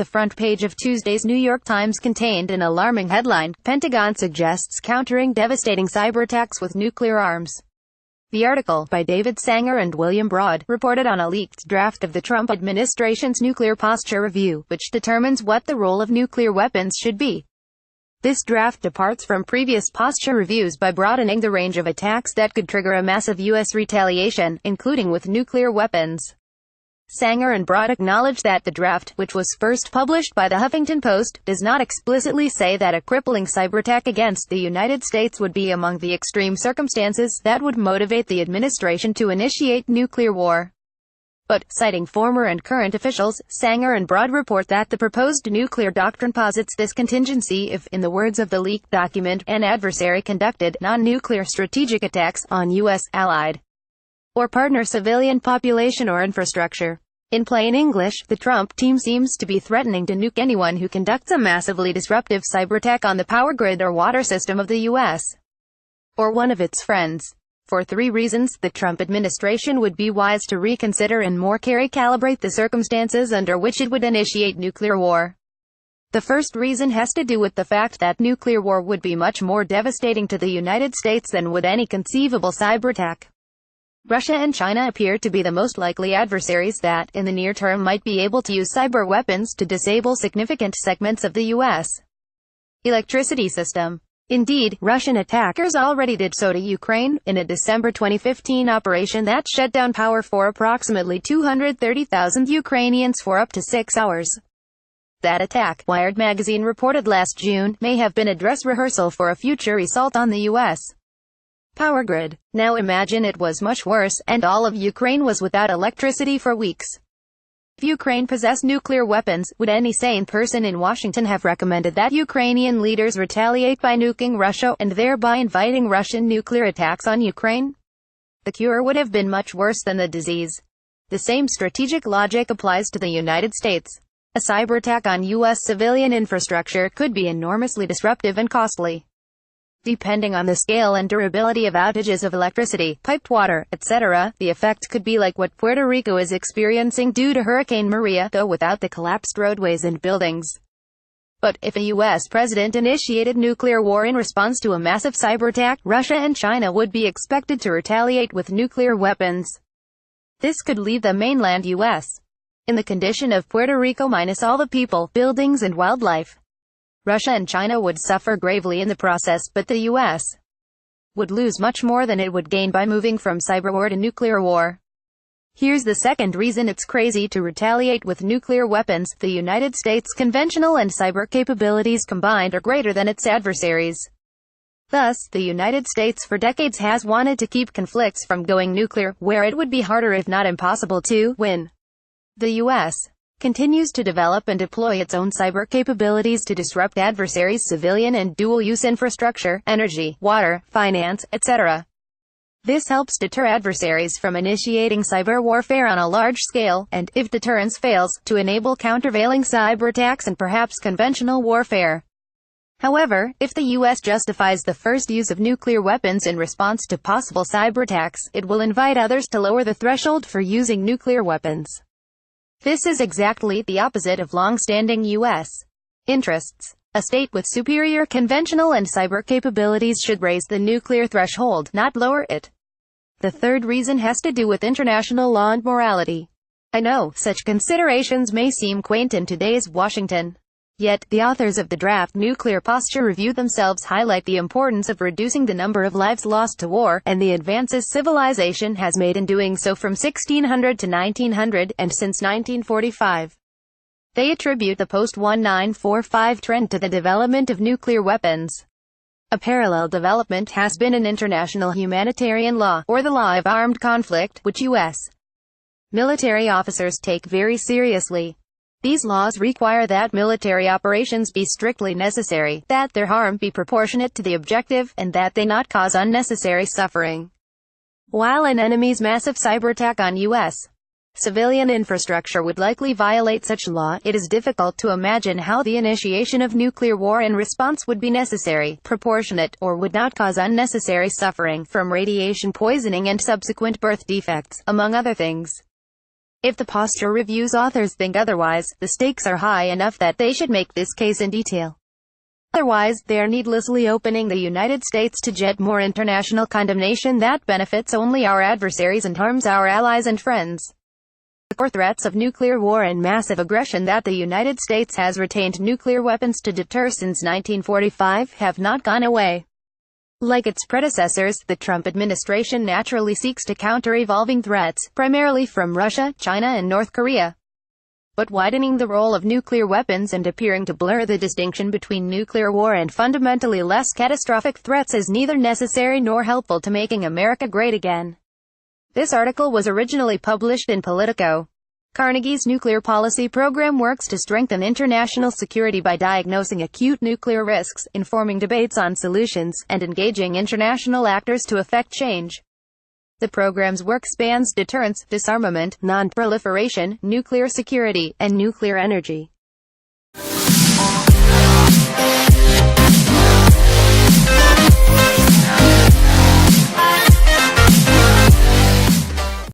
The front page of Tuesday's New York Times contained an alarming headline: Pentagon suggests countering devastating cyberattacks with nuclear arms. The article, by David Sanger and William Broad, reported on a leaked draft of the Trump administration's Nuclear Posture Review, which determines what the role of nuclear weapons should be. This draft departs from previous posture reviews by broadening the range of attacks that could trigger a massive U.S. retaliation, including with nuclear weapons. Sanger and Broad acknowledge that the draft, which was first published by the Huffington Post, does not explicitly say that a crippling cyberattack against the United States would be among the extreme circumstances that would motivate the administration to initiate nuclear war. But, citing former and current officials, Sanger and Broad report that the proposed nuclear doctrine posits this contingency if, in the words of the leaked document, an adversary conducted non-nuclear strategic attacks on U.S., allied, or partner civilian population or infrastructure. In plain English, the Trump team seems to be threatening to nuke anyone who conducts a massively disruptive cyberattack on the power grid or water system of the U.S. or one of its friends. For 3 reasons, the Trump administration would be wise to reconsider and more carefully calibrate the circumstances under which it would initiate nuclear war. The first reason has to do with the fact that nuclear war would be much more devastating to the United States than would any conceivable cyberattack. Russia and China appear to be the most likely adversaries that, in the near term, might be able to use cyber weapons to disable significant segments of the U.S. electricity system. Indeed, Russian attackers already did so to Ukraine, in a December 2015 operation that shut down power for approximately 230,000 Ukrainians for up to 6 hours. That attack, Wired magazine reported last June, may have been a dress rehearsal for a future assault on the U.S. power grid. Now imagine it was much worse, and all of Ukraine was without electricity for weeks. If Ukraine possessed nuclear weapons, would any sane person in Washington have recommended that Ukrainian leaders retaliate by nuking Russia, and thereby inviting Russian nuclear attacks on Ukraine? The cure would have been much worse than the disease. The same strategic logic applies to the United States. A cyberattack on U.S. civilian infrastructure could be enormously disruptive and costly. Depending on the scale and durability of outages of electricity, piped water, etc., the effect could be like what Puerto Rico is experiencing due to Hurricane Maria, though without the collapsed roadways and buildings. But, if a U.S. president initiated nuclear war in response to a massive cyberattack, Russia and China would be expected to retaliate with nuclear weapons. This could leave the mainland U.S. in the condition of Puerto Rico minus all the people, buildings and wildlife. Russia and China would suffer gravely in the process, but the U.S. would lose much more than it would gain by moving from cyber war to nuclear war. Here's the second reason it's crazy to retaliate with nuclear weapons: the United States' conventional and cyber capabilities combined are greater than its adversaries. Thus, the United States for decades has wanted to keep conflicts from going nuclear, where it would be harder if not impossible to win. The U.S. continues to develop and deploy its own cyber capabilities to disrupt adversaries' civilian and dual-use infrastructure, energy, water, finance, etc. This helps deter adversaries from initiating cyber warfare on a large scale, and, if deterrence fails, to enable countervailing cyberattacks and perhaps conventional warfare. However, if the U.S. justifies the first use of nuclear weapons in response to possible cyberattacks, it will invite others to lower the threshold for using nuclear weapons. This is exactly the opposite of long-standing U.S. interests. A state with superior conventional and cyber capabilities should raise the nuclear threshold, not lower it. The third reason has to do with international law and morality. I know, such considerations may seem quaint in today's Washington. Yet, the authors of the draft Nuclear Posture Review themselves highlight the importance of reducing the number of lives lost to war, and the advances civilization has made in doing so from 1600 to 1900, and since 1945. They attribute the post-1945 trend to the development of nuclear weapons. A parallel development has been in international humanitarian law, or the law of armed conflict, which U.S. military officers take very seriously. These laws require that military operations be strictly necessary, that their harm be proportionate to the objective, and that they not cause unnecessary suffering. While an enemy's massive cyberattack on U.S. civilian infrastructure would likely violate such law, it is difficult to imagine how the initiation of nuclear war in response would be necessary, proportionate, or would not cause unnecessary suffering, from radiation poisoning and subsequent birth defects, among other things. If the posture review's authors think otherwise, the stakes are high enough that they should make this case in detail. Otherwise, they are needlessly opening the United States to yet more international condemnation that benefits only our adversaries and harms our allies and friends. The core threats of nuclear war and massive aggression that the United States has retained nuclear weapons to deter since 1945 have not gone away. Like its predecessors, the Trump administration naturally seeks to counter evolving threats, primarily from Russia, China and North Korea. But widening the role of nuclear weapons and appearing to blur the distinction between nuclear war and fundamentally less catastrophic threats is neither necessary nor helpful to making America great again. This article was originally published in Politico. Carnegie's nuclear policy program works to strengthen international security by diagnosing acute nuclear risks, informing debates on solutions, and engaging international actors to effect change. The program's work spans deterrence, disarmament, non-proliferation, nuclear security, and nuclear energy.